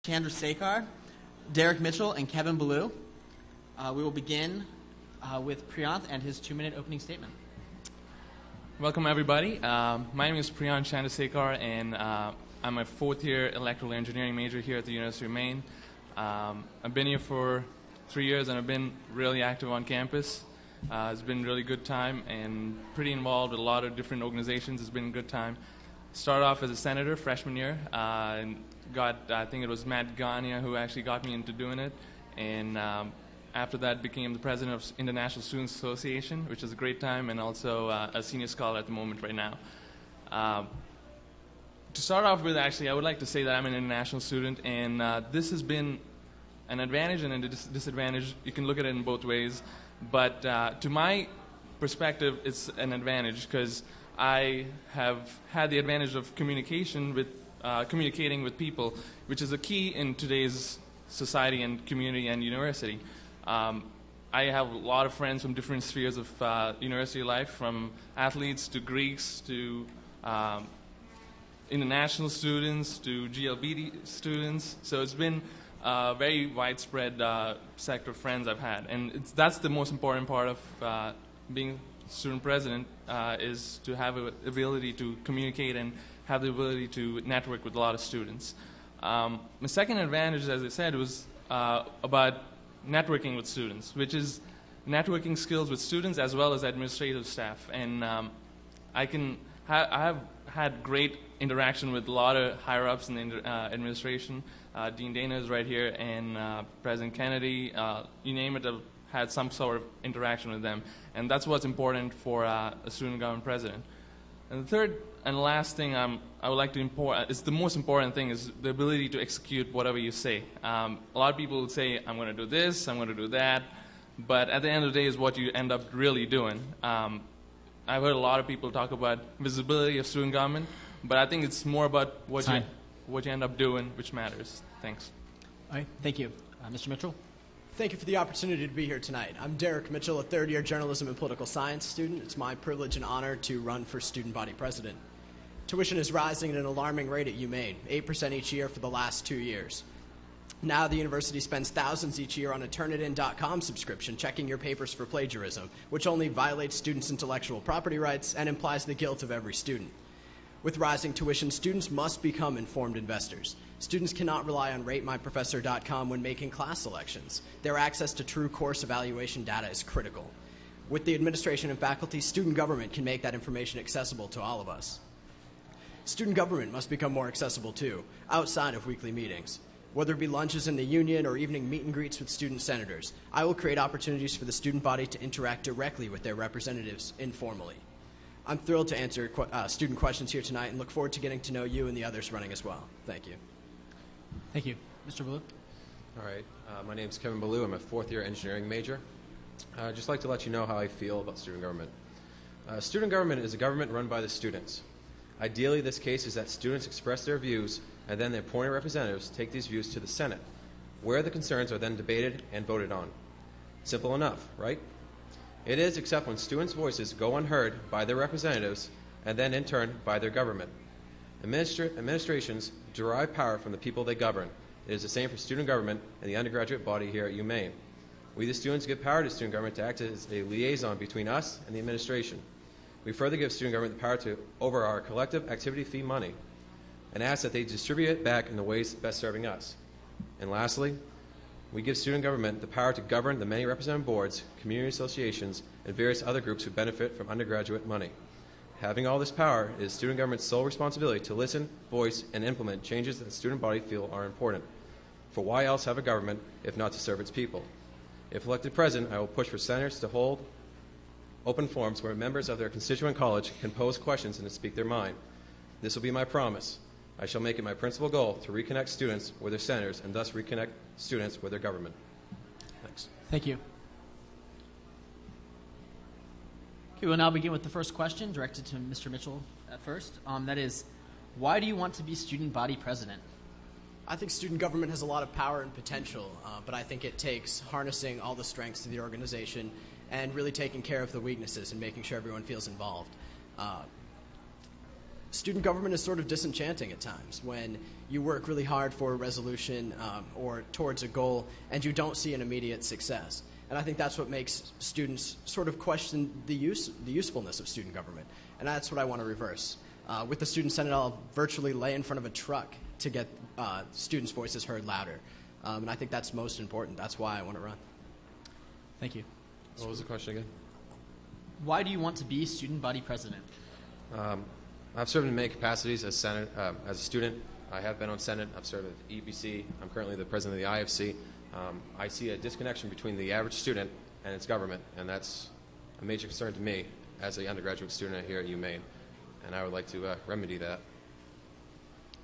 Chandrasckear, Derek Mitchell, and Kevin Ballow. We will begin with Priyanth and his 2-minute opening statement. Welcome, everybody. My name is Priyanth Chandrasckear, and I'm a fourth-year electrical engineering major here at the University of Maine. I've been here for 3 years, and I've been really active on campus. It's been a really good time and pretty involved with a lot of different organizations. It's been a good time. Started off as a senator freshman year, and I think it was Matt Gania who actually got me into doing it. And after that, became the president of International Students Association, which is a great time, and also a senior scholar at the moment right now. To start off with, actually, I would like to say that I'm an international student, and this has been an advantage and a disadvantage. You can look at it in both ways, but to my perspective, it's an advantage because I have had the advantage of communicating with people, which is a key in today's society and community and university. I have a lot of friends from different spheres of university life, from athletes to Greeks to international students to GLBD students. So it's been a very widespread sector of friends I've had. And that's the most important part of being student president, is to have the ability to communicate and have the ability to network with a lot of students. My second advantage, as I said, was about networking with students, which is networking skills with students as well as administrative staff. And I have had great interaction with a lot of higher-ups in the administration. Dean Dana is right here, and President Kennedy, you name it, I've had some sort of interaction with them. And that's what's important for a student government president. And the third and last thing I would like to it's the most important thing, is the ability to execute whatever you say. A lot of people would say, I'm going to do this, I'm going to do that, but at the end of the day is what you end up really doing. I've heard a lot of people talk about visibility of student government, but I think it's more about what you end up doing, which matters. Thanks. All right, thank you. Mr. Mitchell? Thank you for the opportunity to be here tonight. I'm Derek Mitchell, a third-year journalism and political science student. It's my privilege and honor to run for student body president. Tuition is rising at an alarming rate at Umaine, 8% each year for the last 2 years. Now the university spends thousands each year on a Turnitin.com subscription checking your papers for plagiarism, which only violates students' intellectual property rights and implies the guilt of every student. With rising tuition, students must become informed investors. Students cannot rely on RateMyProfessor.com when making class selections. Their access to true course evaluation data is critical. With the administration and faculty, student government can make that information accessible to all of us. Student government must become more accessible too, outside of weekly meetings. Whether it be lunches in the union or evening meet and greets with student senators, I will create opportunities for the student body to interact directly with their representatives informally. I'm thrilled to answer student questions here tonight and look forward to getting to know you and the others running as well. Thank you. Thank you. Mr. Ballow? All right. My name is Kevin Ballow. I'm a fourth-year engineering major. I'd just like to let you know how I feel about student government. Student government is a government run by the students. Ideally, this case is that students express their views, and then their appointed representatives take these views to the Senate, where the concerns are then debated and voted on. Simple enough, right? It is, except when students' voices go unheard by their representatives and then, in turn, by their government. Administrations derive power from the people they govern. It is the same for student government and the undergraduate body here at UMaine. We, the students, give power to student government to act as a liaison between us and the administration. We further give student government the power over our collective activity fee money and ask that they distribute it back in the ways best serving us. And lastly, we give student government the power to govern the many representative boards, community associations, and various other groups who benefit from undergraduate money. Having all this power, it is student government's sole responsibility to listen, voice, and implement changes that the student body feel are important. For why else have a government if not to serve its people? If elected president, I will push for senators to hold open forums where members of their constituent college can pose questions and to speak their mind. This will be my promise. I shall make it my principal goal to reconnect students with their senators and thus reconnect students with their government. Thanks. Thank you. Okay, we'll now begin with the first question directed to Mr. Mitchell at first. That is, why do you want to be student body president? I think student government has a lot of power and potential, but I think it takes harnessing all the strengths of the organization and really taking care of the weaknesses and making sure everyone feels involved. student government is sort of disenchanting at times when you work really hard for a resolution or towards a goal and you don't see an immediate success. And I think that's what makes students sort of question the usefulness of student government. And that's what I want to reverse. With the Student Senate, I'll virtually lay in front of a truck to get students' voices heard louder. And I think that's most important. That's why I want to run. Thank you. What was the question again? Why do you want to be student body president? I've served in many capacities as Senate, as a student. I have been on Senate. I've served at EPC. I'm currently the president of the IFC. I see a disconnection between the average student and its government, and that's a major concern to me as an undergraduate student here at Umaine, and I would like to remedy that.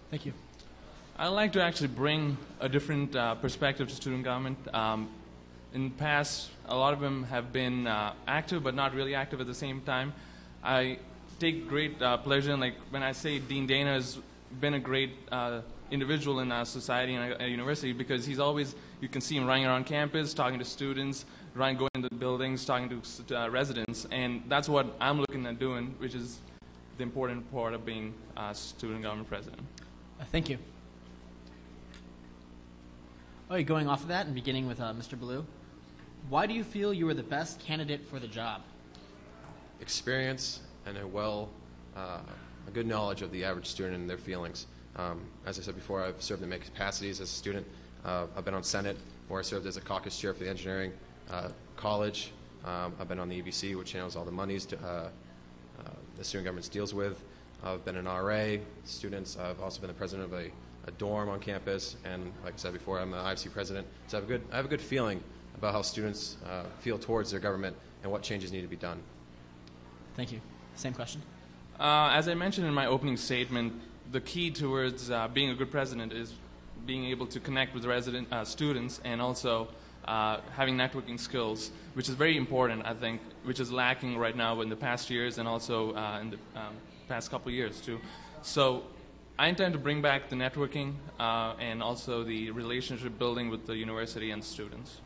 Thank you. I'd like to actually bring a different perspective to student government. In the past, a lot of them have been active, but not really active at the same time. I take great pleasure in, like, when I say Dean Dana has been a great individual in our society and at university, because he's always, you can see him running around campus, talking to students, going into buildings, talking to residents, and that's what I'm looking at doing, which is the important part of being a student government president. Thank you. Okay, going off of that and beginning with Mr. Ballow, why do you feel you are the best candidate for the job? Experience and a good knowledge of the average student and their feelings. As I said before, I've served in many capacities as a student. I've been on Senate, where I served as a caucus chair for the engineering college. I've been on the EBC, which handles all the monies the student government deals with. I've been an RA, students. I've also been the president of a dorm on campus, and like I said before, I'm the IFC president. So I have a good feeling about how students feel towards their government and what changes need to be done. Thank you. Same question. As I mentioned in my opening statement, the key towards being a good president is being able to connect with students and also having networking skills, which is very important, I think, which is lacking right now in the past years and also in the past couple of years too. So I intend to bring back the networking and also the relationship building with the university and students.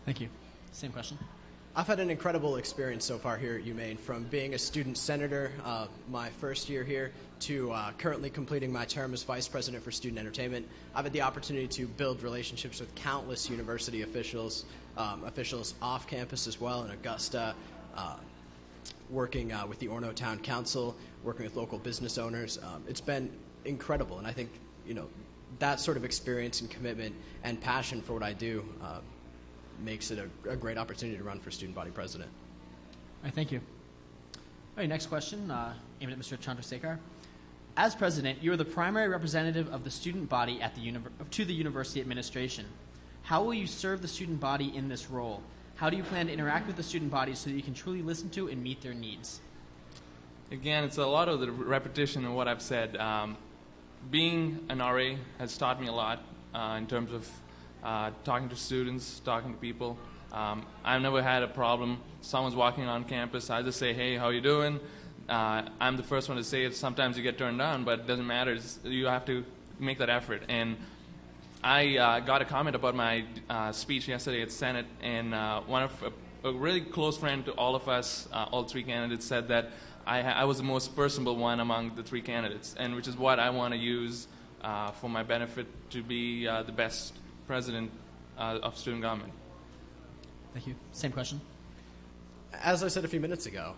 Thank you. Same question. I've had an incredible experience so far here at Umaine, from being a student senator my first year here to currently completing my term as vice president for student entertainment. I've had the opportunity to build relationships with countless university officials, officials off campus as well in Augusta, working with the Orono Town Council, working with local business owners. It's been incredible, and I think that sort of experience and commitment and passion for what I do makes it a great opportunity to run for student body president. All right, thank you. All right, next question, aimed at Mr. Chandrasckear. As president, you are the primary representative of the student body at to the university administration. How will you serve the student body in this role? How do you plan to interact with the student body so that you can truly listen to and meet their needs? Again, it's a lot of the repetition of what I've said. Being an RA has taught me a lot in terms of talking to students, talking to people. I've never had a problem. Someone's walking on campus, I just say, hey, how you doing? I'm the first one to say it. Sometimes you get turned down, but it doesn't matter. You have to make that effort. And I got a comment about my speech yesterday at Senate, and a really close friend to all of us, all three candidates, said that I was the most personable one among the three candidates, and which is what I want to use for my benefit to be the best president of student government. Thank you. Same question. As I said a few minutes ago,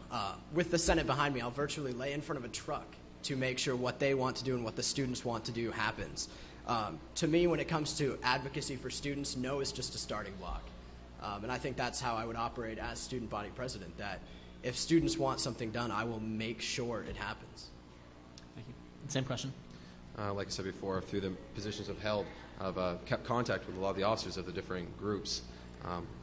with the Senate behind me, I'll virtually lay in front of a truck to make sure what they want to do and what the students want to do happens. To me, when it comes to advocacy for students, no is just a starting block. And I think that's how I would operate as student body president, that if students want something done, I will make sure it happens. Thank you. Same question. Like I said before, through the positions I've held, I've kept contact with a lot of the officers of the different groups,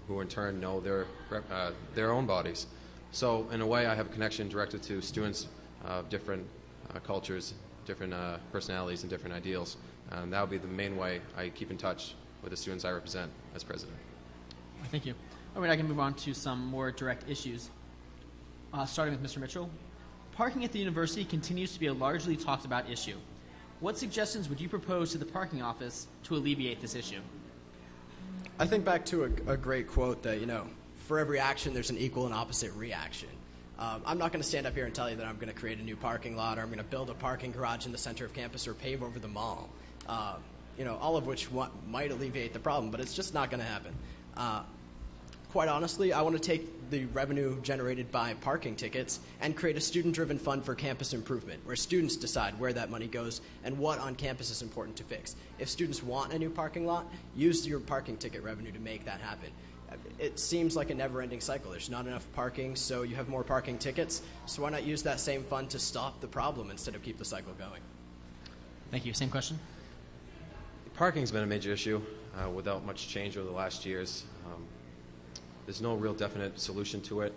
who in turn know their own bodies. So in a way, I have a connection directed to students of different cultures, different personalities, and different ideals. And that would be the main way I keep in touch with the students I represent as president. Thank you. All right, I can move on to some more direct issues. Starting with Mr. Mitchell. Parking at the university continues to be a largely talked about issue. What suggestions would you propose to the parking office to alleviate this issue? I think back to a great quote that, for every action, there's an equal and opposite reaction. I'm not going to stand up here and tell you that I'm going to create a new parking lot, or I'm going to build a parking garage in the center of campus, or pave over the mall. All of which might alleviate the problem, but it's just not going to happen. Quite honestly, I want to take the revenue generated by parking tickets and create a student-driven fund for campus improvement, where students decide where that money goes and what on campus is important to fix. If students want a new parking lot, use your parking ticket revenue to make that happen. It seems like a never-ending cycle. There's not enough parking, so you have more parking tickets. So why not use that same fund to stop the problem instead of keep the cycle going? Thank you. Same question. Parking's been a major issue without much change over the last years. There's no real definite solution to it.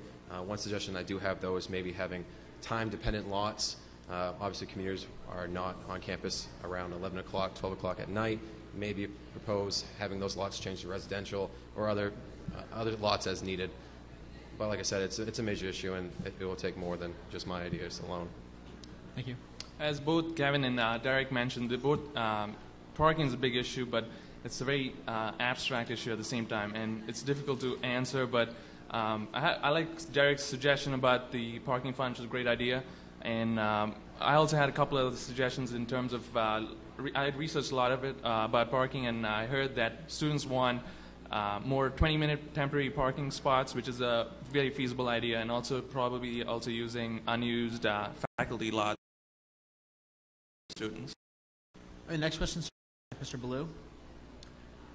One suggestion I do have, though, is maybe having time-dependent lots. Obviously, commuters are not on campus around 11 o'clock, 12 o'clock at night. Maybe propose having those lots changed to residential or other lots as needed. But like I said, it's a major issue, and it will take more than just my ideas alone. Thank you. As both Gavin and Derek mentioned, parking is a big issue, but it's a very abstract issue at the same time, and it's difficult to answer. But I like Derek's suggestion about the parking fund, which is a great idea. And I also had a couple of suggestions in terms of I had researched a lot of it about parking, and I heard that students want more 20-minute temporary parking spots, which is a very feasible idea, and also probably also using unused faculty lots for students. All right, next question, Mr. Ballow.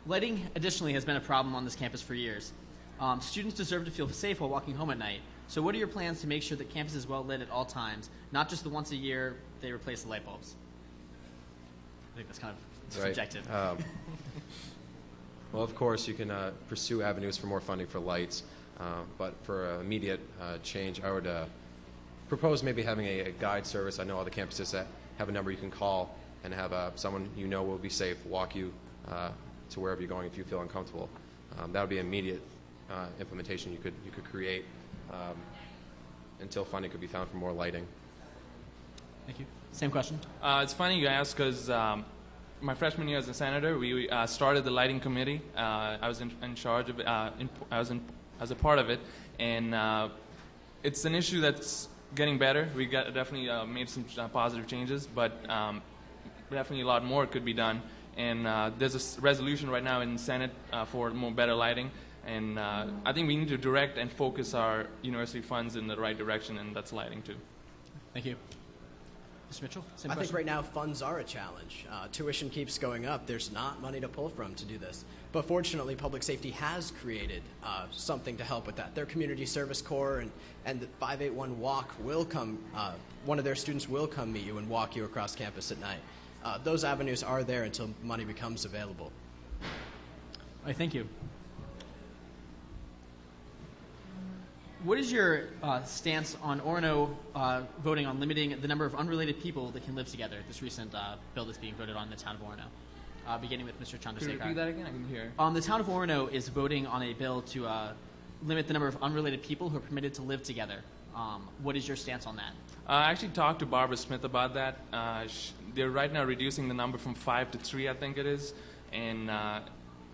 Lighting, additionally, has been a problem on this campus for years. Students deserve to feel safe while walking home at night. So what are your plans to make sure that campus is well lit at all times, not just the once a year they replace the light bulbs? I think that's kind of subjective. Well, of course, you can pursue avenues for more funding for lights, but for immediate change, I would propose maybe having a guide service. I know all the campuses that have a number you can call and have someone you know will be safe walk you to wherever you're going if you feel uncomfortable. That would be immediate implementation you could create until funding could be found for more lighting. Thank you. Same question. It's funny you ask, because my freshman year as a senator, we started the lighting committee. I was in charge of it. As a part of it, and it's an issue that's getting better. We definitely made some positive changes, but definitely a lot more could be done. And there's a resolution right now in the Senate for more better lighting. And I think we need to direct and focus our university funds in the right direction, and that's lighting too. Thank you. Mr. Mitchell, same I question. think right now funds are a challenge. Tuition keeps going up. There's not money to pull from to do this. But fortunately, public safety has created something to help with that. Their community service corps and the 581 Walk will come, one of their students will come meet you and walk you across campus at night. Those avenues are there until money becomes available. All right, thank you. What is your stance on Orono voting on limiting the number of unrelated people that can live together? This recent bill that's being voted on in the town of Orono, beginning with Mr. Chandrasckear. Could you repeat that again? I didn't hear. The town of Orono is voting on a bill to limit the number of unrelated people who are permitted to live together. What is your stance on that? I actually talked to Barbara Smith about that. They're right now reducing the number from 5 to 3, I think it is. And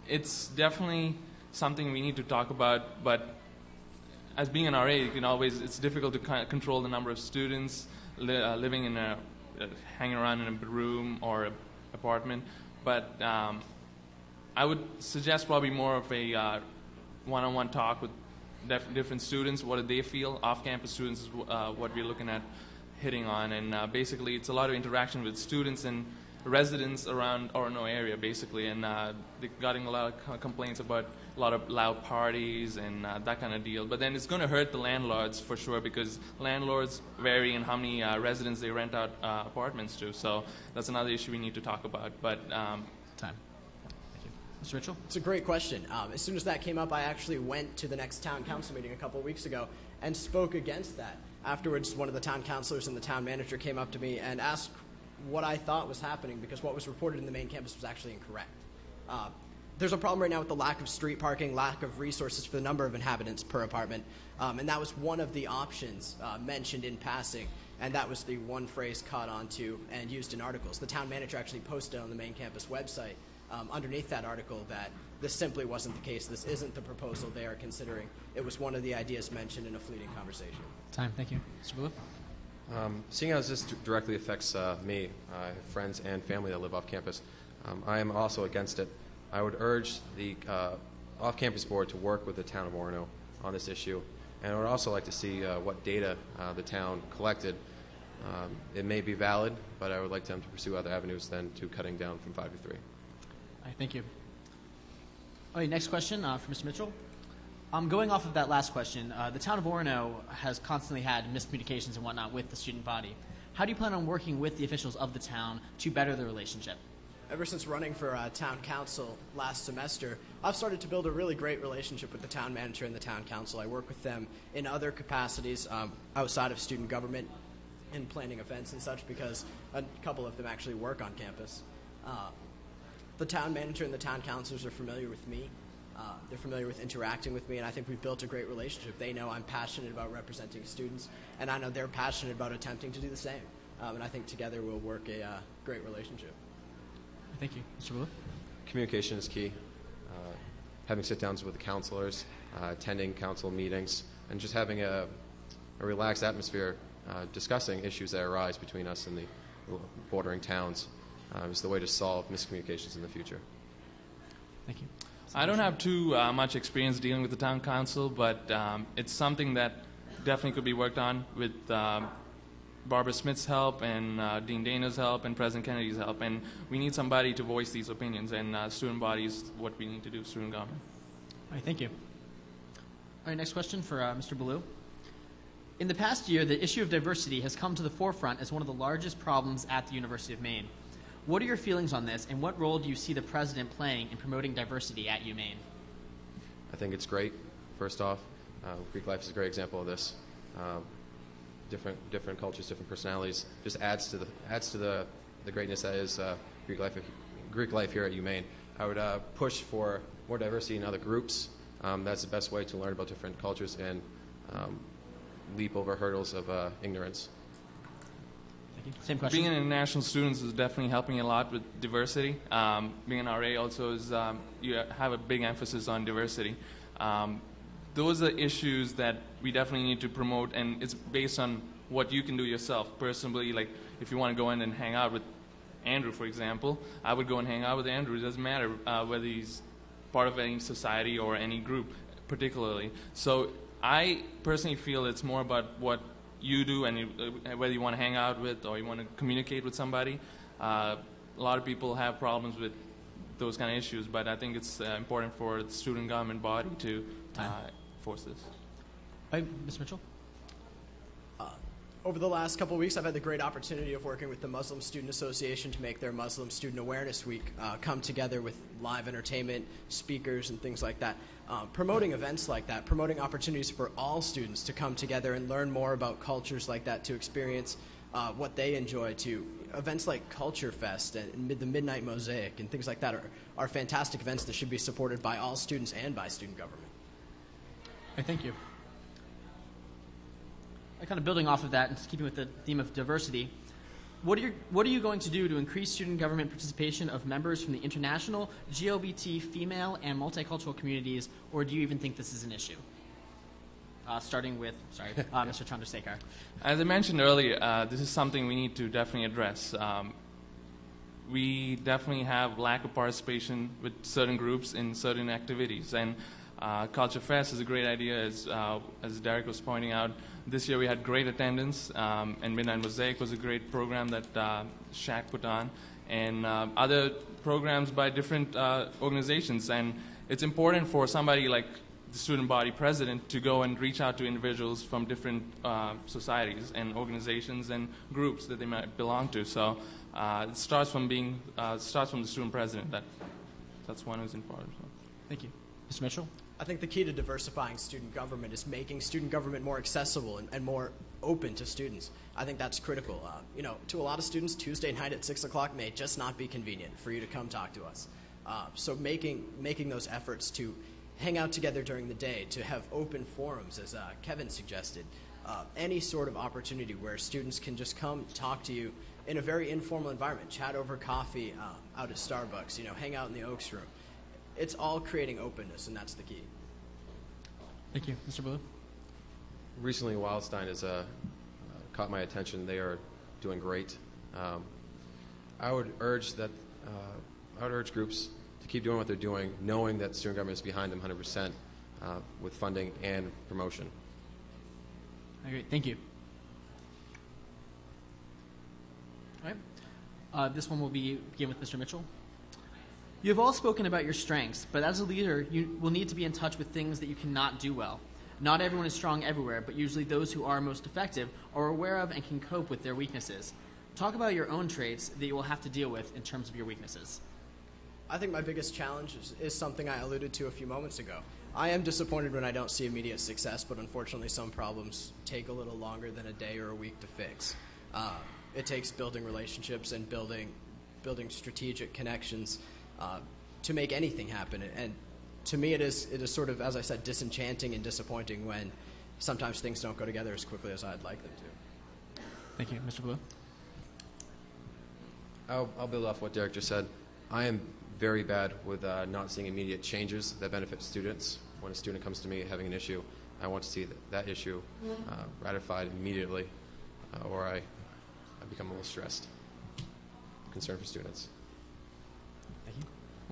it's definitely something we need to talk about, but as being an RA, it's difficult to control the number of students living in hanging around in a room or apartment. But I would suggest probably more of a one-on-one talk with different students. What do they feel? Off-campus students is what we're looking at hitting on. And basically, it's a lot of interaction with students and residents around Orono area, basically. And they're getting a lot of complaints about a lot of loud parties and that kind of deal. But then it's going to hurt the landlords for sure, because landlords vary in how many residents they rent out apartments to. So that's another issue we need to talk about. But time. Thank you. Mr. Mitchell? It's a great question. As soon as that came up, I actually went to the next town council meeting a couple of weeks ago and spoke against that. Afterwards, one of the town councilors and the town manager came up to me and asked what I thought was happening, because what was reported in the main campus was actually incorrect. There's a problem right now with the lack of street parking, lack of resources for the number of inhabitants per apartment, and that was one of the options mentioned in passing, and that was the one phrase caught onto and used in articles. The town manager actually posted on the main campus website underneath that article that this simply wasn't the case. This isn't the proposal they are considering. It was one of the ideas mentioned in a fleeting conversation. Time. Thank you. Mr. Ballow? Seeing as this directly affects me, I have friends and family that live off campus, I am also against it. I would urge the off-campus board to work with the town of Orono on this issue, and I would also like to see what data the town collected. It may be valid, but I would like them to pursue other avenues than to cutting down from 5 to 3. All right, thank you. All right, next question for Mr. Mitchell. Going off of that last question, the town of Orono has constantly had miscommunications and whatnot with the student body. How do you plan on working with the officials of the town to better the relationship? Ever since running for town council last semester, I've started to build a really great relationship with the town manager and the town council. I work with them in other capacities outside of student government and planning events and such, because a couple of them actually work on campus. The town manager and the town councilors are familiar with me. They're familiar with interacting with me, and I think we've built a great relationship. They know I'm passionate about representing students, and I know they're passionate about attempting to do the same. And I think together we'll work a great relationship. Thank you. Mr. Ballow? Communication is key. Having sit-downs with the counselors, attending council meetings, and just having a relaxed atmosphere discussing issues that arise between us and the bordering towns is the way to solve miscommunications in the future. Thank you. I don't have too much experience dealing with the town council, but it's something that definitely could be worked on with Barbara Smith's help and Dean Dana's help and President Kennedy's help. And we need somebody to voice these opinions, and student body is what we need to do, student government. All right, thank you. All right, next question for Mr. Ballow. In the past year, the issue of diversity has come to the forefront as one of the largest problems at the University of Maine. What are your feelings on this, and what role do you see the president playing in promoting diversity at UMaine? I think it's great. First off, Greek life is a great example of this. Different cultures, different personalities, just adds to the greatness that is Greek life here at UMaine. I would push for more diversity in other groups. That's the best way to learn about different cultures and leap over hurdles of ignorance. Same question. Being an international student is definitely helping a lot with diversity. Being an RA also is, you have a big emphasis on diversity. Those are issues that we definitely need to promote, and it's based on what you can do yourself. Personally, like if you want to go in and hang out with Andrew, for example, I would go and hang out with Andrew. It doesn't matter whether he's part of any society or any group particularly. So I personally feel it's more about what you do and whether you want to hang out with or you want to communicate with somebody. A lot of people have problems with those kind of issues, but I think it's important for the student government body to force this. Hi, Ms. Mitchell. Over the last couple of weeks, I've had the great opportunity of working with the Muslim Student Association to make their Muslim Student Awareness Week come together with live entertainment, speakers, and things like that. Promoting events like that, promoting opportunities for all students to come together and learn more about cultures like that, to experience what they enjoy, to events like Culture Fest and the Midnight Mosaic and things like that are fantastic events that should be supported by all students and by student government. Hey, thank you. Kind of building off of that and keeping with the theme of diversity, what are you going to do to increase student government participation of members from the international, GLBT, female, and multicultural communities, or do you even think this is an issue? Starting with, Mr. Chandrasckear. As I mentioned earlier, this is something we need to definitely address. We definitely have lack of participation with certain groups in certain activities, and Culture Fest is a great idea, as Derek was pointing out. This year we had great attendance, and Midnight Mosaic was a great program that Shaq put on, and other programs by different organizations. And it's important for somebody like the student body president to go and reach out to individuals from different societies and organizations and groups that they might belong to. So it starts from the student president. That's one who's involved. So. Thank you. Mr. Mitchell? I think the key to diversifying student government is making student government more accessible and more open to students. I think that's critical. To a lot of students, Tuesday night at 6 o'clock may just not be convenient for you to come talk to us. So making those efforts to hang out together during the day, to have open forums, as Kevin suggested, any sort of opportunity where students can just come talk to you, in a very informal environment, chat over coffee out at Starbucks, hang out in the Oaks room. It's all creating openness, and that's the key. Thank you. Mr. Ballow? Recently, Wildstein has caught my attention. They are doing great. I would urge groups to keep doing what they're doing, knowing that student government is behind them 100% with funding and promotion. Great. Thank you. All right. This one will begin with Mr. Mitchell. You have all spoken about your strengths, but as a leader, you will need to be in touch with things that you cannot do well. Not everyone is strong everywhere, but usually those who are most effective are aware of and can cope with their weaknesses. Talk about your own traits that you will have to deal with in terms of your weaknesses. I think my biggest challenge is something I alluded to a few moments ago. I am disappointed when I don't see immediate success, but unfortunately some problems take a little longer than a day or a week to fix. It takes building relationships and building strategic connections to make anything happen. And to me, it is sort of, as I said, disenchanting and disappointing when sometimes things don't go together as quickly as I'd like them to. Thank you. Mr. Blue? I'll build off what Derek just said. I am very bad with not seeing immediate changes that benefit students. When a student comes to me having an issue, I want to see that issue ratified immediately, or I become a little stressed. Concerned for students. Thank you.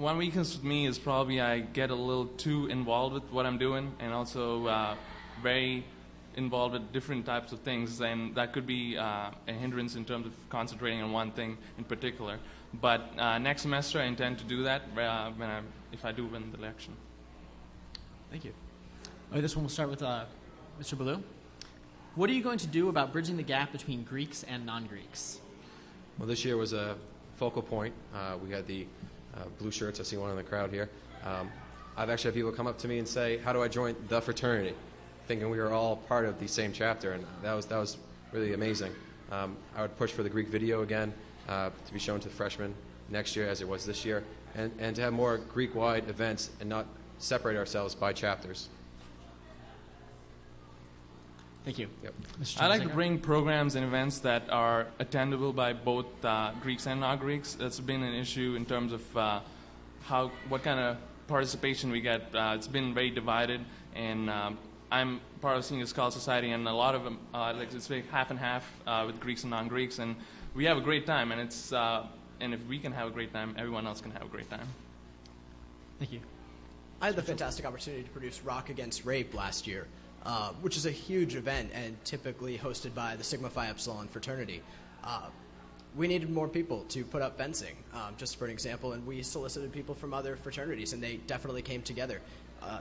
One weakness with me is probably I get a little too involved with what I'm doing, and also very involved with different types of things, and that could be a hindrance in terms of concentrating on one thing in particular. But next semester I intend to do that if I do win the election. Thank you. All right, this one will start with Mr. Ballow. What are you going to do about bridging the gap between Greeks and non-Greeks? Well, this year was a focal point. We had the blue shirts. I see one in the crowd here. I've actually had people come up to me and say, how do I join the fraternity? Thinking we were all part of the same chapter, and that was really amazing. I would push for the Greek video again to be shown to freshmen next year as it was this year, and to have more Greek-wide events and not separate ourselves by chapters. Thank you. Yep. I like to bring programs and events that are attendable by both Greeks and non-Greeks. That's been an issue in terms of what kind of participation we get. It's been very divided, and I'm part of Senior Scholar Society, and a lot of them, it's like half and half with Greeks and non-Greeks, and we have a great time, and and if we can have a great time, everyone else can have a great time. Thank you. I had the fantastic opportunity to produce Rock Against Rape last year, which is a huge event and typically hosted by the Sigma Phi Epsilon fraternity. We needed more people to put up fencing, just for an example, and we solicited people from other fraternities, and they definitely came together.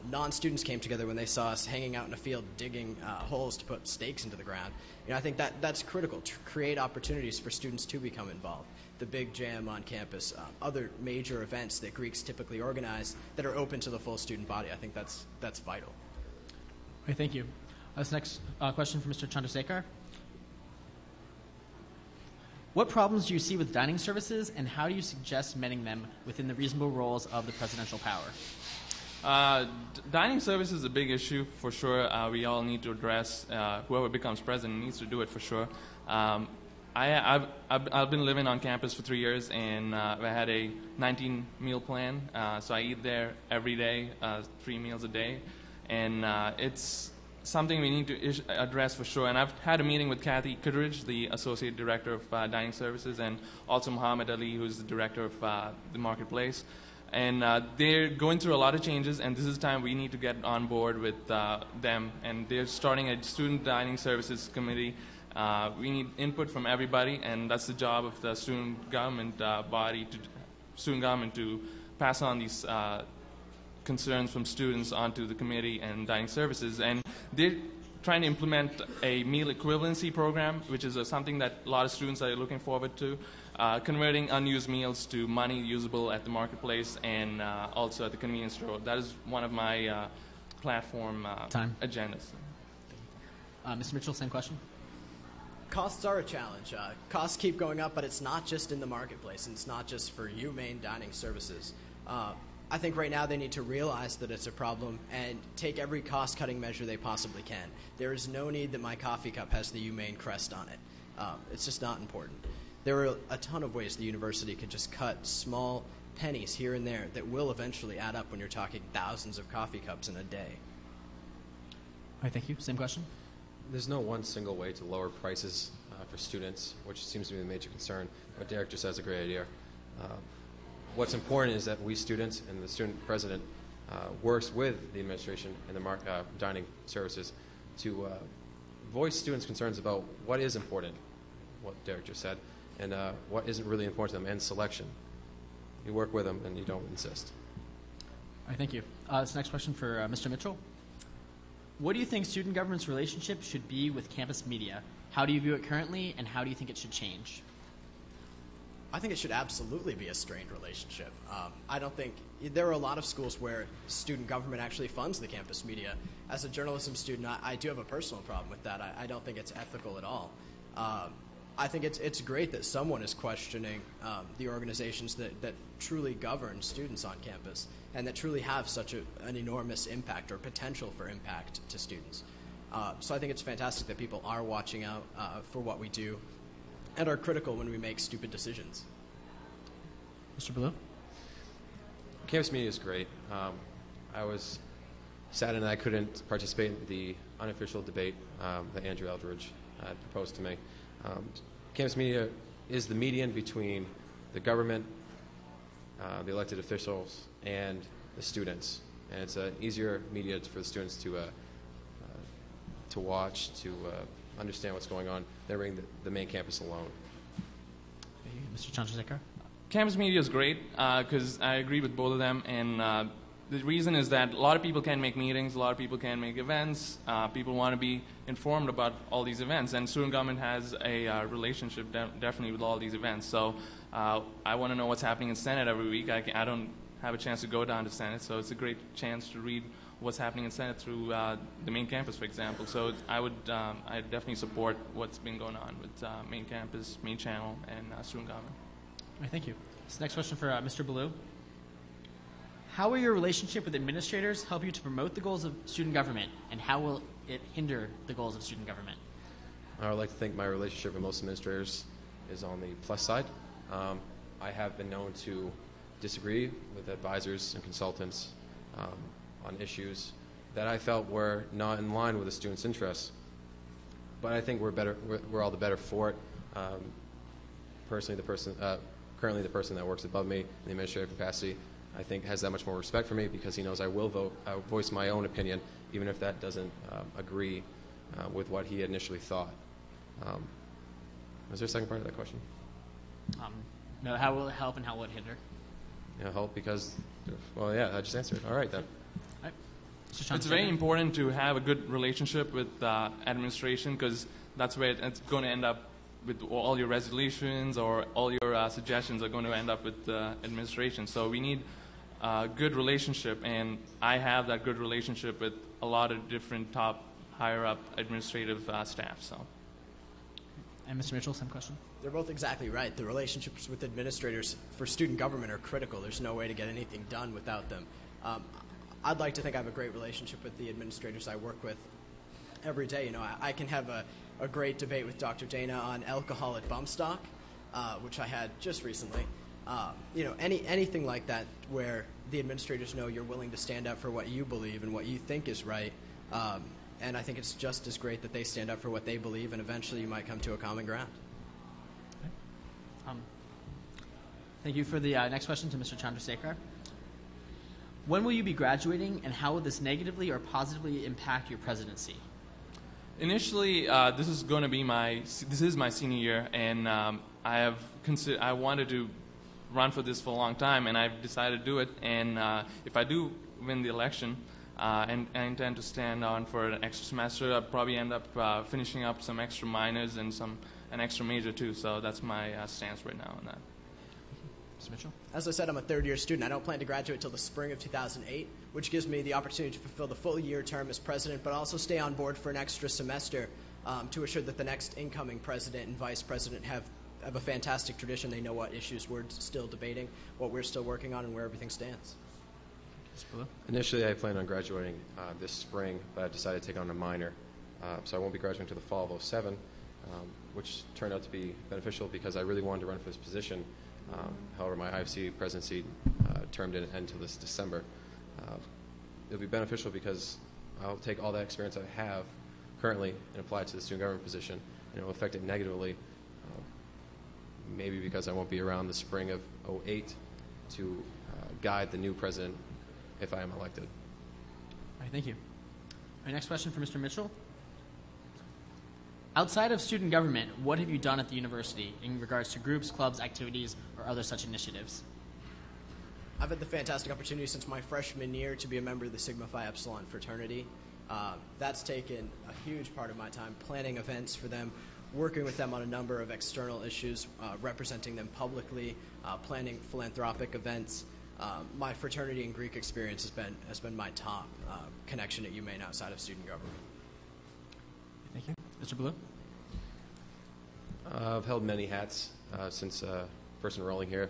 Non-students came together when they saw us hanging out in a field digging holes to put stakes into the ground. I think that's critical, to create opportunities for students to become involved. The Big Jam on campus, other major events that Greeks typically organize that are open to the full student body. I think that's vital. Okay, thank you. This next question from Mr. Chandrasckear. What problems do you see with dining services, and how do you suggest mending them within the reasonable roles of the presidential power? Dining service is a big issue for sure. We all need to address. Whoever becomes president needs to do it for sure. I've been living on campus for 3 years, and I had a 19-meal plan. So I eat there every day, 3 meals a day, and it's something we need to address for sure. And I've had a meeting with Kathy Kittredge, the Associate Director of Dining Services, and also Muhammad Ali, who's the Director of the Marketplace. And they're going through a lot of changes, and this is the time we need to get on board with them. And they're starting a Student Dining Services Committee. We need input from everybody, and that's the job of the student government body, to pass on these concerns from students onto the committee and dining services. And they're trying to implement a meal equivalency program, which is something that a lot of students are looking forward to, converting unused meals to money usable at the marketplace and also at the convenience store. That is one of my platform agendas. Mr. Mitchell, same question. Costs are a challenge. Costs keep going up, but it's not just in the marketplace, and it's not just for Umaine Dining Services. I think right now they need to realize that it's a problem and take every cost-cutting measure they possibly can. There is no need that my coffee cup has the Umaine crest on it. It's just not important. There are a ton of ways the university could just cut small pennies here and there that will eventually add up when you're talking thousands of coffee cups in a day. All right, thank you. Same question. There's no one single way to lower prices for students, which seems to be the major concern. But Derek just has a great idea. What's important is that we students and the student president works with the administration and the dining services to voice students' concerns about what is important, what Derek just said, and what isn't really important to them, and selection. You work with them and you don't insist. All right, thank you. This next question for Mr. Mitchell. What do you think student government's relationship should be with campus media? How do you view it currently, and how do you think it should change? I think it should absolutely be a strained relationship. I don't think there are a lot of schools where student government actually funds the campus media. As a journalism student, I do have a personal problem with that. I don't think it's ethical at all. I think it's great that someone is questioning the organizations that truly govern students on campus and that truly have such an enormous impact or potential for impact to students. So I think it's fantastic that people are watching out for what we do and are critical when we make stupid decisions. Mr. Ballow? Campus media is great. I was saddened that I couldn't participate in the unofficial debate that Andrew Eldridge had proposed to me. Campus media is the median between the government, the elected officials, and the students. And it's an easier media for the students to watch, to understand what's going on. They're reading the main campus alone. Mr. Chandrasckear? Campus media is great because I agree with both of them, and the reason is that a lot of people can make meetings, a lot of people can make events, people want to be informed about all these events, and student government has a relationship definitely with all these events. So I want to know what's happening in Senate every week. I don't have a chance to go down to Senate, so it's a great chance to read what's happening in Senate through the main campus, for example. So I definitely support what's been going on with main campus, main channel, and student government. All right, thank you. This next question for Mr. Ballow. How will your relationship with administrators help you to promote the goals of student government, and how will it hinder the goals of student government? I would like to think my relationship with most administrators is on the plus side. I have been known to disagree with advisors and consultants on issues that I felt were not in line with the students' interests. But I think we're all the better for it. Personally, currently the person that works above me in the administrative capacity, I think has that much more respect for me because he knows I will voice my own opinion, even if that doesn't agree with what he initially thought. Was there a second part of that question? No, how will it help and how will it hinder? Help because, well, yeah, I just answered. All right, then. All right. It's very important to have a good relationship with administration because that's where it's going to end up with all your resolutions or all your suggestions are going to end up with the administration. So we need a good relationship, and I have that good relationship with a lot of different top, higher-up administrative staff. So. And Mr. Mitchell, same question. They're both exactly right. The relationships with administrators for student government are critical. There's no way to get anything done without them. I'd like to think I have a great relationship with the administrators I work with every day. I can have a great debate with Dr. Dana on alcohol at bump stock, which I had just recently. Anything like that where the administrators know you're willing to stand up for what you believe and what you think is right. And I think it's just as great that they stand up for what they believe, and eventually you might come to a common ground. Thank you. For the next question to Mr. Chandrasckear. When will you be graduating, and how will this negatively or positively impact your presidency? Initially, this is my senior year, and I wanted to run for this for a long time, and I've decided to do it. And if I do win the election, and I intend to stand on for an extra semester, I'll probably end up finishing up some extra minors and an extra major too. So that's my stance right now on that. Mr. Mitchell? As I said, I'm a third-year student. I don't plan to graduate until the spring of 2008, which gives me the opportunity to fulfill the full year term as president, but also stay on board for an extra semester to assure that the next incoming president and vice president have a fantastic tradition. They know what issues we're still debating, what we're still working on, and where everything stands. Initially, I planned on graduating this spring, but I decided to take on a minor. So I won't be graduating until the fall of 2007. which turned out to be beneficial because I really wanted to run for this position. However, my IFC presidency term didn't end until this December. It'll be beneficial because I'll take all that experience I have currently and apply it to the student government position, and it will affect it negatively, maybe because I won't be around the spring of '08 to guide the new president if I am elected. All right, thank you. Our next question for Mr. Mitchell. Outside of student government, what have you done at the university in regards to groups, clubs, activities, or other such initiatives? I've had the fantastic opportunity since my freshman year to be a member of the Sigma Phi Epsilon fraternity. That's taken a huge part of my time, planning events for them, working with them on a number of external issues, representing them publicly, planning philanthropic events. My fraternity and Greek experience has been my top connection at Umaine outside of student government. Thank you. Mr. Ballow? I've held many hats since first enrolling here.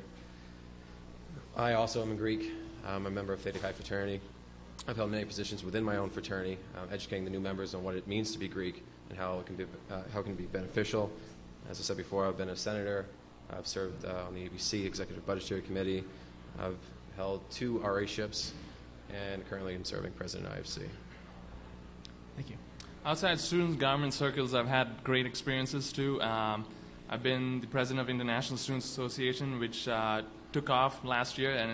I also am a Greek. I'm a member of Theta Chi fraternity. I've held many positions within my own fraternity, educating the new members on what it means to be Greek and how it can be beneficial. As I said before, I've been a senator. I've served on the ABC Executive Budgetary Committee. I've held 2 RA-ships, and currently I'm serving President IFC. Thank you. Outside student government circles, I've had great experiences too. I've been the president of International Students Association, which took off last year, and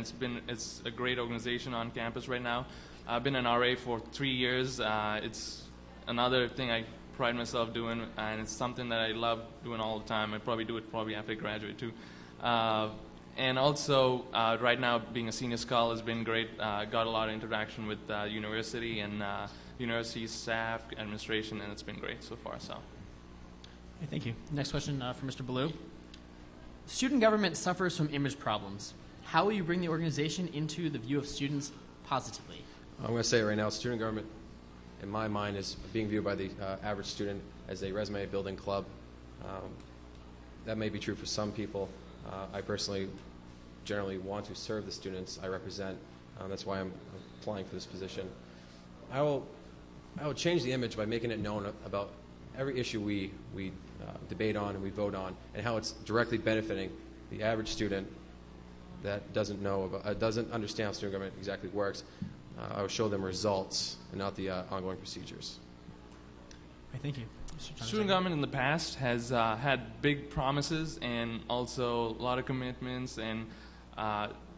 it's a great organization on campus right now. I've been an RA for 3 years. It's another thing I pride myself doing, and it's something that I love doing all the time. I probably do it after I graduate too. And also, right now, being a senior scholar has been great. Got a lot of interaction with university and university staff, administration, and it's been great so far. So, Okay, thank you. Next question for Mr. Ballow. Student government suffers from image problems. How will you bring the organization into the view of students positively? I'm going to say it right now, student government, in my mind, is being viewed by the average student as a resume-building club. That may be true for some people. I personally generally want to serve the students I represent. That's why I'm applying for this position. I will change the image by making it known about every issue we debate on and we vote on, and how it's directly benefiting the average student that doesn't understand how student government exactly works. I will show them results and not the ongoing procedures. Okay, thank you. Student government in the past has had big promises and also a lot of commitments, and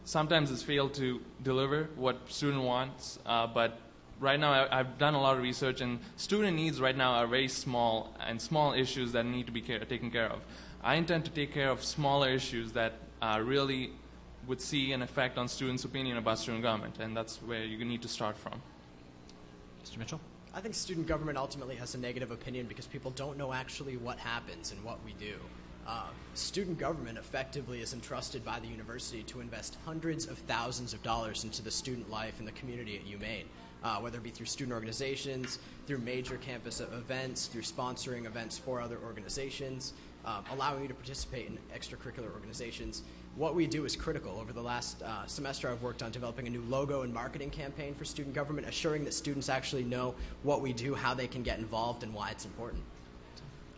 sometimes it's failed to deliver what student wants. But right now, I've done a lot of research, and student needs right now are very small and small issues that need to be taken care of. I intend to take care of smaller issues that really would see an effect on students' opinion about student government, and that's where you need to start from. Mr. Mitchell? I think student government ultimately has a negative opinion because people don't know actually what happens and what we do. Student government effectively is entrusted by the university to invest hundreds of thousands of dollars into the student life and the community at Umaine, whether it be through student organizations, through major campus events, through sponsoring events for other organizations, allowing you to participate in extracurricular organizations. What we do is critical. Over the last semester, I've worked on developing a new logo and marketing campaign for student government, assuring that students actually know what we do, how they can get involved, and why it's important.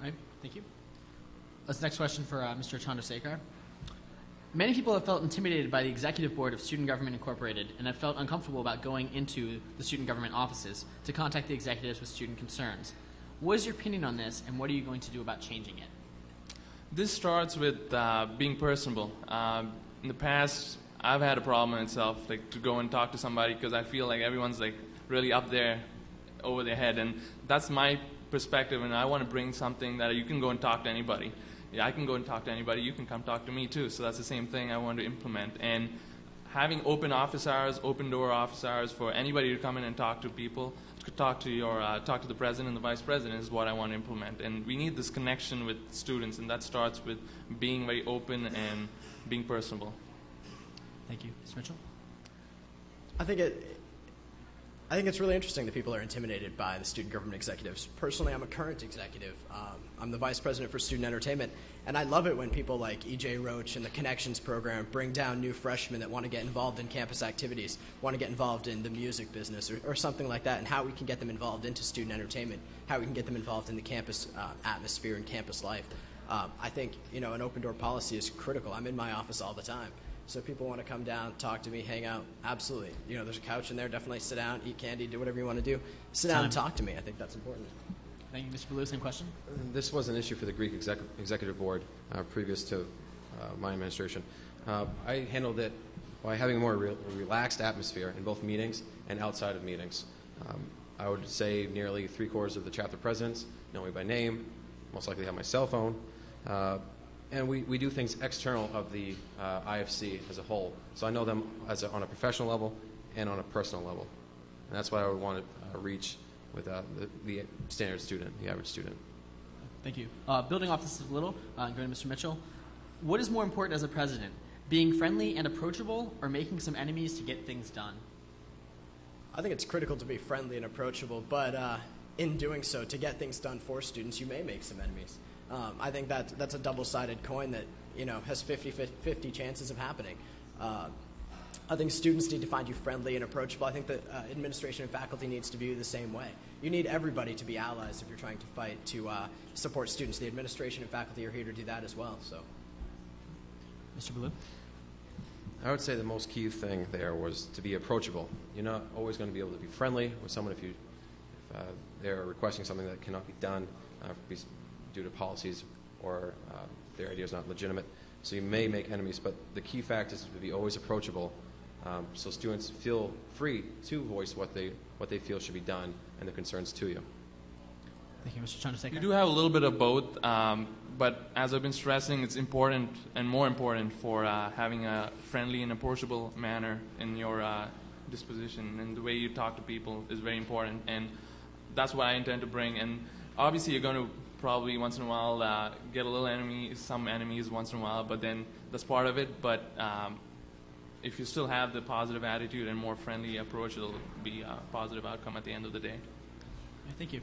All right, thank you. Let's next question for Mr. Chandrasckear. Many people have felt intimidated by the executive board of Student Government Incorporated and have felt uncomfortable about going into the student government offices to contact the executives with student concerns. What is your opinion on this, and what are you going to do about changing it? This starts with being personable. In the past, I've had a problem in itself, like to go and talk to somebody because I feel like everyone's like really up there over their head, and that's my perspective, and I want to bring something that you can go and talk to anybody. Yeah, I can go and talk to anybody. You can come talk to me too. So that's the same thing I want to implement. And having open office hours, open door office hours for anybody to come in and talk to people, to talk to the president and the vice president is what I want to implement. And we need this connection with students, and that starts with being very open and being personable. Thank you. Mr. Mitchell? I think it's really interesting that people are intimidated by the student government executives. Personally, I'm a current executive. I'm the vice president for student entertainment, And I love it when people like E.J. Roach and the Connections program bring down new freshmen that want to get involved in campus activities, want to get involved in the music business or something like that, and how we can get them involved into student entertainment, how we can get them involved in the campus atmosphere and campus life. I think, an open-door policy is critical. I'm in my office all the time. So if people want to come down, talk to me, hang out, absolutely. There's a couch in there. Definitely sit down, eat candy, do whatever you want to do. Sit down and talk to me. I think that's important. Thank you, Mr. Ballow. Same question. This was an issue for the Greek Executive Board previous to my administration. I handled it by having a more relaxed atmosphere in both meetings and outside of meetings. I would say nearly 3/4 of the chapter presidents know me by name, most likely have my cell phone. And we do things external of the IFC as a whole. So I know them on a professional level and on a personal level. And that's what I would want to reach with the standard student, the average student. Thank you. Building off this a little, going to Mr. Mitchell, what is more important as a president, being friendly and approachable or making some enemies to get things done? I think it's critical to be friendly and approachable, but in doing so, to get things done for students, you may make some enemies. I think that's a double-sided coin that has 50-50 chances of happening. I think students need to find you friendly and approachable. I think that administration and faculty needs to view you the same way. You need everybody to be allies if you're trying to fight to support students. The administration and faculty are here to do that as well. So, Mr. Ballow? I would say the most key thing there was to be approachable. You're not always going to be able to be friendly with someone if they're requesting something that cannot be done due to policies or their idea is not legitimate. So you may make enemies, but the key fact is to be always approachable, so students feel free to voice what they feel should be done and their concerns to you. Thank you, Mr. Chandrasckear. You do have a little bit of both, but as I've been stressing, it's important and more important for having a friendly and approachable manner in your disposition, and the way you talk to people is very important, and that's what I intend to bring. And obviously you're going to probably once in a while get a little some enemies once in a while, but then that's part of it. But if you still have the positive attitude and more friendly approach, it'll be a positive outcome at the end of the day. Thank you.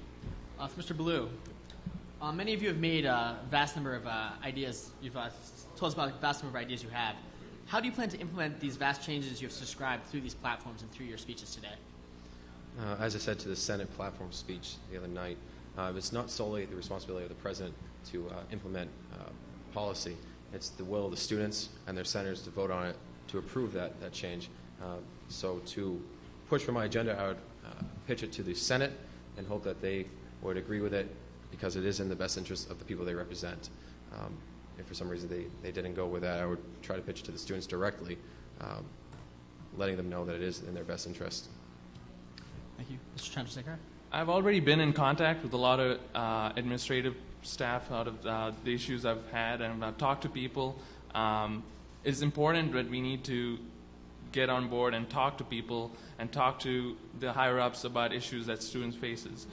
For Mr. Ballow, many of you have made a vast number of ideas. You've told us about a vast number of ideas you have. How do you plan to implement these vast changes you have described through these platforms and through your speeches today? As I said to the Senate platform speech the other night, it's not solely the responsibility of the president to implement policy. It's the will of the students and their senators to vote on it to approve that change. So to push for my agenda, I would pitch it to the Senate and hope that they would agree with it because it is in the best interest of the people they represent. If for some reason they didn't go with that, I would try to pitch it to the students directly, letting them know that it is in their best interest. Thank you. Mr. Chandrasckear? I've already been in contact with a lot of administrative staff out of the issues I've had, and I've talked to people. It's important that we need to get on board and talk to people and talk to the higher-ups about issues that students faces.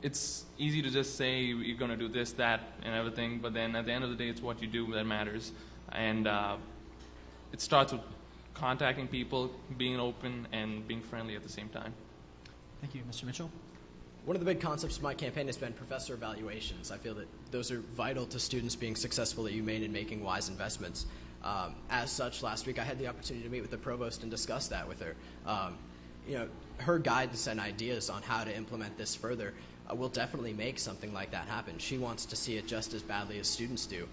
It's easy to just say you're going to do this, that, and everything, but then at the end of the day, it's what you do that matters. And it starts with contacting people, being open, and being friendly at the same time. Thank you. Mr. Mitchell? One of the big concepts of my campaign has been professor evaluations. I feel that those are vital to students being successful at Umaine and making wise investments. As such, last week I had the opportunity to meet with the provost and discuss that with her. Her guidance and ideas on how to implement this further will definitely make something like that happen. She wants to see it just as badly as students do.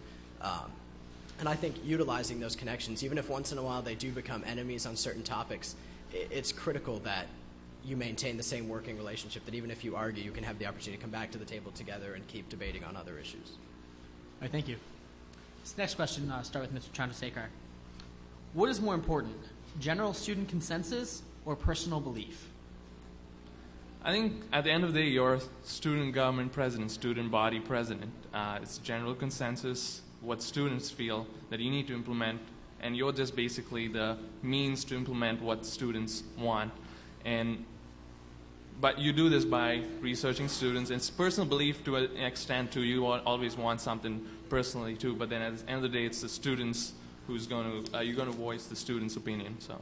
And I think utilizing those connections, even if once in a while they do become enemies on certain topics, it's critical that you maintain the same working relationship, that even if you argue, you can have the opportunity to come back to the table together and keep debating on other issues. All right, thank you. This next question, start with Mr. Chandrasckear. What is more important, general student consensus or personal belief? I think at the end of the day, you're a student government president, student body president. It's general consensus, what students feel that you need to implement, and you're just basically the means to implement what students want. But you do this by researching students. It's personal belief to an extent too. You always want something personally too. But then at the end of the day, it's the students who's going to you're going to voice the students' opinion. So,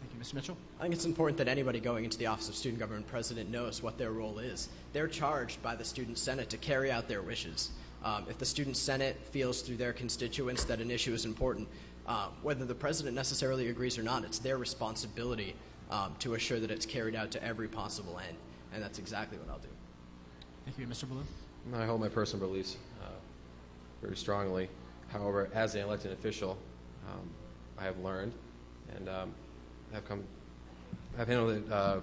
thank you, Mr. Mitchell. I think it's important that anybody going into the office of student government president knows what their role is. They're charged by the student senate to carry out their wishes. If the Student Senate feels through their constituents that an issue is important, whether the president necessarily agrees or not, it's their responsibility to assure that it's carried out to every possible end, and that's exactly what I'll do. Thank you, Mr. Ballow. I hold my personal beliefs very strongly. However, as an elected official, I have learned and I've handled it.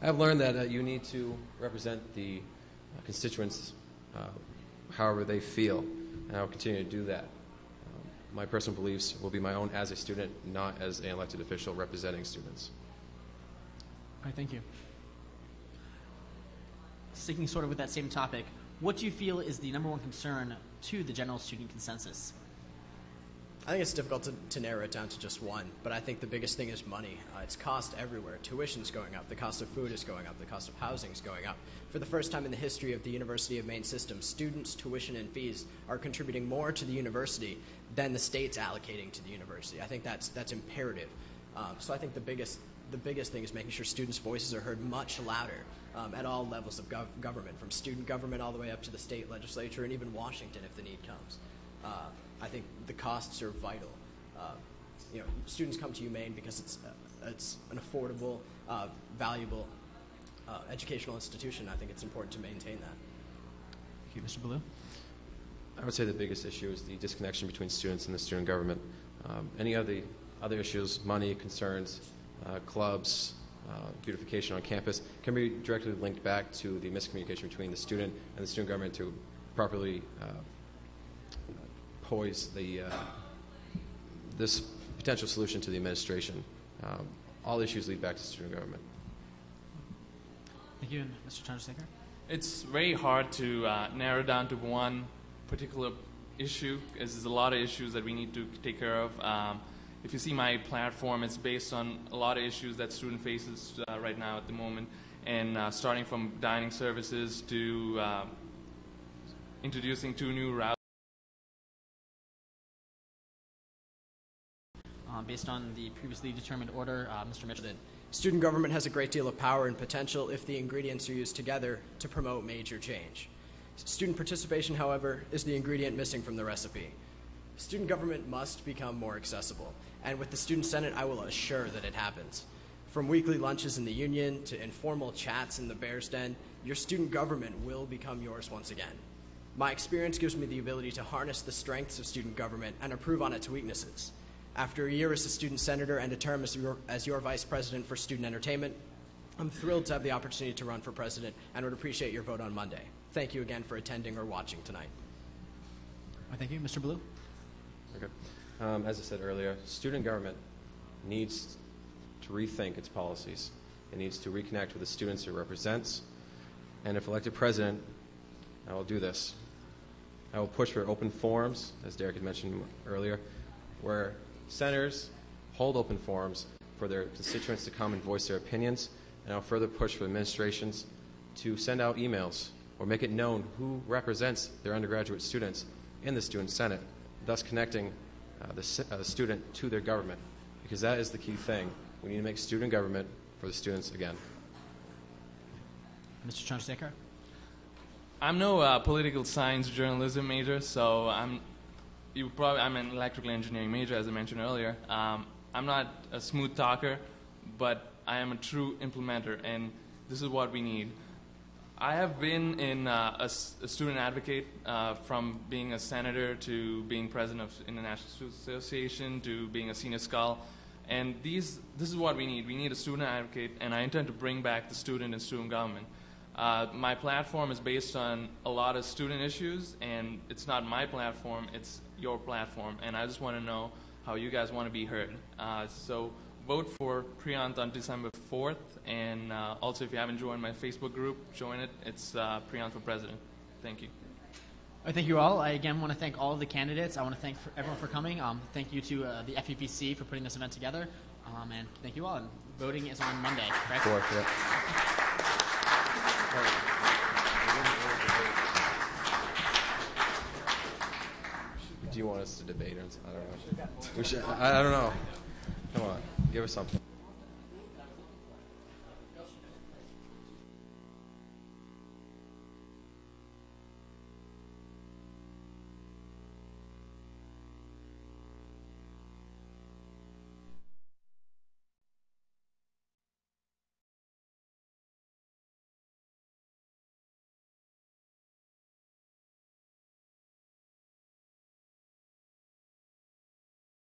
I've learned that you need to represent the constituents however they feel, and I will continue to do that. My personal beliefs will be my own as a student, not as an elected official representing students. All right, thank you. Sticking sort of with that same topic, what do you feel is the number one concern to the general student consensus? I think it's difficult to narrow it down to just one, but I think the biggest thing is money. It's cost everywhere. Tuition's going up, the cost of food is going up, the cost of housing is going up. For the first time in the history of the University of Maine system, students' tuition and fees are contributing more to the university than the state's allocating to the university. I think that's imperative. So I think the biggest thing is making sure students' voices are heard much louder at all levels of government, from student government all the way up to the state legislature and even Washington if the need comes. I think the costs are vital. Students come to UMaine because it's an affordable, valuable educational institution. I think it's important to maintain that. Thank you, Mr. Ballow. I would say the biggest issue is the disconnection between students and the student government. Any of the other issues, money, concerns, clubs, beautification on campus, can be directly linked back to the miscommunication between the student and the student government to properly poise this potential solution to the administration. All issues lead back to student government. Thank you, and Mr. Chandrasckear. It's very hard to narrow down to one particular issue, because there's a lot of issues that we need to take care of. If you see my platform, it's based on a lot of issues that student faces right now at the moment, and starting from dining services to introducing 2 new routes. Based on the previously determined order, Mr. Mitchell. Student government has a great deal of power and potential if the ingredients are used together to promote major change. Student participation, however, is the ingredient missing from the recipe. Student government must become more accessible, and with the Student Senate, I will assure that it happens. From weekly lunches in the union to informal chats in the Bear's Den, your student government will become yours once again. My experience gives me the ability to harness the strengths of student government and improve on its weaknesses. After a year as a student senator and a term as your vice president for student entertainment, I'm thrilled to have the opportunity to run for president and would appreciate your vote on Monday. Thank you again for attending or watching tonight. Thank you, Mr. Ballow. Okay. As I said earlier, student government needs to rethink its policies. It needs to reconnect with the students it represents. And if elected president, I will do this. I will push for open forums, as Derek had mentioned earlier, where senators hold open forums for their constituents to come and voice their opinions, and I'll further push for administrations to send out emails or make it known who represents their undergraduate students in the Student Senate, thus connecting the student to their government, because that is the key thing. We need to make student government for the students again. Mr. Chandrasckear. I'm no political science journalism major, so I'm an electrical engineering major, as I mentioned earlier. I'm not a smooth talker, but I am a true implementer, and this is what we need. I have been a student advocate from being a senator to being president of International Student Association to being a senior scholar, and this is what we need. We need a student advocate, and I intend to bring back the student and student government. My platform is based on a lot of student issues, and it's not my platform, it's your platform, and I just want to know how you guys want to be heard. So vote for Priyanth on December 4th, and also if you haven't joined my Facebook group, join it. It's Priyanth for President. Thank you. Thank you all. I again want to thank all of the candidates. I want to thank everyone for coming. Thank you to the FEPC for putting this event together, and thank you all. And voting is on Monday, correct? 4th, yeah. Do you want us to debate? I don't know. I don't know. Come on, give us something.